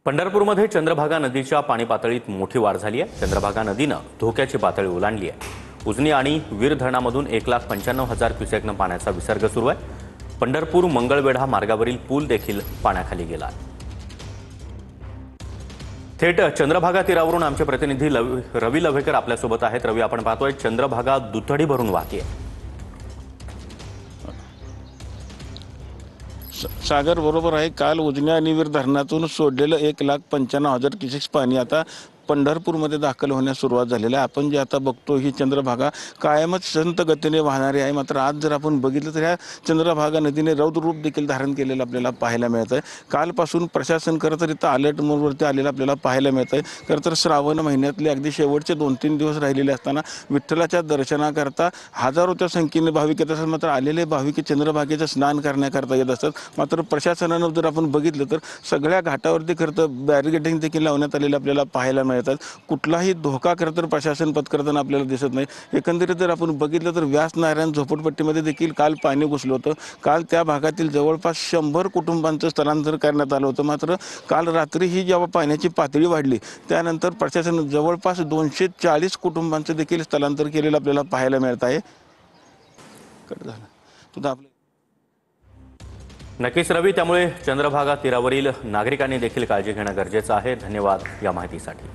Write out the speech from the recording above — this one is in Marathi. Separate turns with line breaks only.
पंढरपूरमध्ये चंद्रभागा नदीच्या पाणी पातळीत मोठी वाढ झाली आहे। चंद्रभागा नदीनं धोक्याची पातळी ओलांडली आहे। उजनी आणि वीर धरणामधून 1,95,000 क्युसेकनं पाण्याचा विसर्ग सुरू आहे। पंढरपूर मंगळवेढा मार्गावरील पूल देखील पाण्याखाली गेला आहे। थेट चंद्रभागा तीरावरून आमचे प्रतिनिधी रवी लव्हेकर आपल्यासोबत आहेत। रवी, आपण पाहतोय चंद्रभागा दुथडी भरून वाहते।
सागर बरोबर आहे। काल उजनी आणि वीर धरणातून सोडलेलं 1,95,000 क्युसेक्स पाणी आता पंढरपूरमध्ये दाखल होण्यास सुरुवात झालेली आहे। आपण जे आता बघतो ही चंद्रभागा कायमच संत गतीने वाहणारी आहे। मात्र आज जर आपण बघितलं तर ह्या चंद्रभागा नदीने रौद्र रूप देखील धारण केलेलं आपल्याला पाहायला मिळत आहे। कालपासून प्रशासन खरं तर इथं अलर्ट मोडवरती आलेलं आपल्याला पाहायला मिळत आहे। खरं तर श्रावण महिन्यातले अगदी शेवटचे 2-3 दिवस राहिलेले असताना विठ्ठलाच्या दर्शनाकरता हजारोच्या संख्येने भाविक येत असतात। मात्र आलेले भाविक चंद्रभागेचं स्नान करण्याकरता येत असतात। मात्र प्रशासनानं जर आपण बघितलं तर सगळ्या घाटावरती खरं तर बॅरिकेडिंग देखील लावण्यात आलेलं आपल्याला पाहायला मिळतात। कुठलाही धोका खरं तर प्रशासन पत्करताना आपल्याला दिसत नाही। एकंदरीत जर आपण बघितलं तर व्यास नारायण झोपडपट्टीमध्ये देखील काल पाणी घुसलं होतं। काल त्या भागातील जवळपास 100 कुटुंबांचं स्थलांतर करण्यात आलं होतं। मात्र काल रात्री ही जेव्हा पाण्याची पातळी वाढली त्यानंतर प्रशासन जवळपास 240 कुटुंबांचं देखील स्थलांतर केलेलं आपल्याला पाहायला मिळत आहे।
नक्कीच रवी, त्यामुळे चंद्रभागा तीरावरील नागरिकांनी देखील काळजी घेणं गरजेचं आहे। धन्यवाद या माहितीसाठी।